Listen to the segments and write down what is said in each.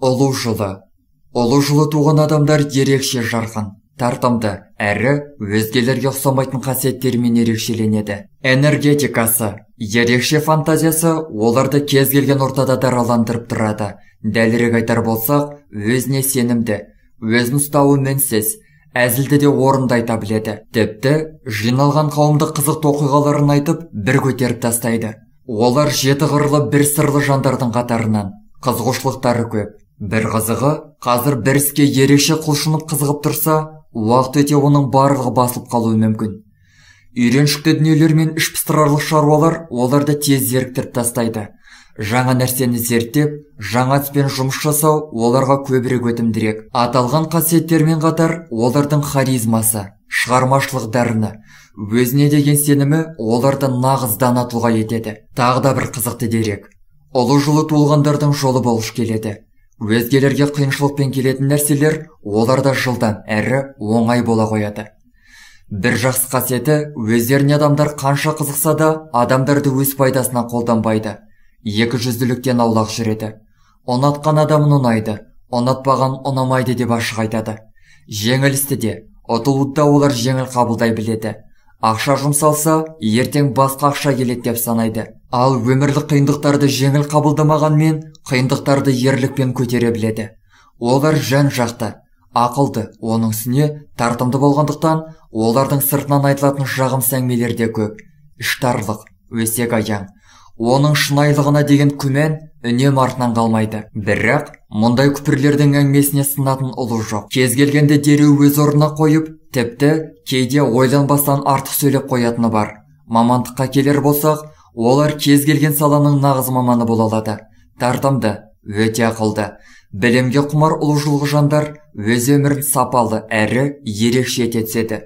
Ұлы жылы. Ұлы жылы туған адамдар ерекше жарқын, тартымды, әрі өзгелерге ұқсамайтын қасиеттерімен ерекшеленеді. Энергетикасы, ерекше фантазиясы оларды кез келген ортада дараландырып тұрады. Дәлірек айтар болсақ, өзіне сенімді, өзін ұстауы мінсіз, әзілді де орынды айта біледі. Тіпті жиналған қауымды қызықты оқиғаларын айтып, бір көтеріп тастайды. Олар жеті қырлы бір сырлы жандардың қатарынан. Қызығушылықтары көп. Бір қызығы, қазір бір іске ерекше құлшынып қызығып тұрса, уақыт өте оның барлығы басылып қалуы мүмкін. Үйреншікті дүниелер мен іш пыстырарлық шаруалар оларды тез зеріктіріп тастайды. Жаңа нәрсені зерттеп, жаңа іспен жұмыс жасау оларға көбірек өтімдірек. Аталған қасиеттермен қатар олардың харизмасы, шығармашылық дарыны, өзіне деген сенімі оларды нағыз дана тұлға етеді. Тағы да бір қызықты дерек. Ұлы жылы туылғандардың жолы болуш келеді. Өзгелерге қиыншылықпен келетін нәрселер оларда жылдам әрі оңай бола қояды. Бір жақсы қасиеті, өздеріне адамдар қанша қызықса да, адамдарды өз пайдасына қолданбайды. Екі жүзділіктен аулақ жүреді. Ұнатқан адамын ұнайды, ұнатпаған ұнамайды деп ашық айтады. Жеңілісті де, ұтылуды да олар жеңіл қабылдай біледі. Ақша жұмсалса, ертең басқа ақша келеді деп санайды. Ал өмірлік қиындықтарды жеңіл қабылдамағанмен, қиындықтарды ерлікпен көтере біледі. Олар жан жақты, ақылды, оның үстіне тартымды болғандықтан, олардың сыртынан айтылатын жағымсыз әңгімелер де көп. Іштарлық, өсек аяң. Оның шынайылығына деген күмән үнем артынан қалмайды. Бірақ мұндай күпірлердің әңгімесіне сынатын ұлы жоқ. Кез келгенде дереу өз орнына қойып, тіпті кейде ойланбастан артық сөйлеп қоятыны бар. Мамандыққа келер болсақ, олар кез келген саланың нағыз маманы бола алады. Тартымды, өте ақылды. Білімге құмар ұлы жылғы жандар өз өмірін сапалы әрі ерекше ете түседі.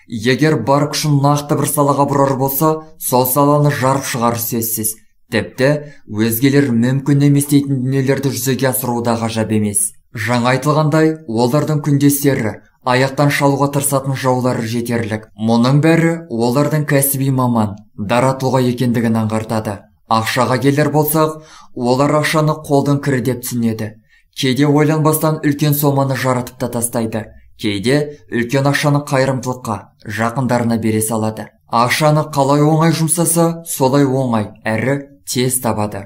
Егер бар күшін нақты бір салаға бұрар болса, сол саланы жарып шығар сөзсіз. Тіпті өзгелер мүмкін емес дейтін дүниелерді жүзеге асыруы да ғажап емес. Жаңа айтылғандай, олардың күндестері, аяқтан шалуға тырысатын жаулары жетерлік. Мұның бәрі олардың кәсіби маман, дара тұлға екендігін аңғартады. Ақшаға келер болсақ, олар ақшаны қолдың кірі деп түсінеді. Кейде ойланбастан үлкен соманы жаратып та тастайды. Кейде үлкен ақшаны қайырымдылыққа, жақындарына бере салады. Ақшаны қалай оңай жұмсаса, солай оңай әрі тез табады.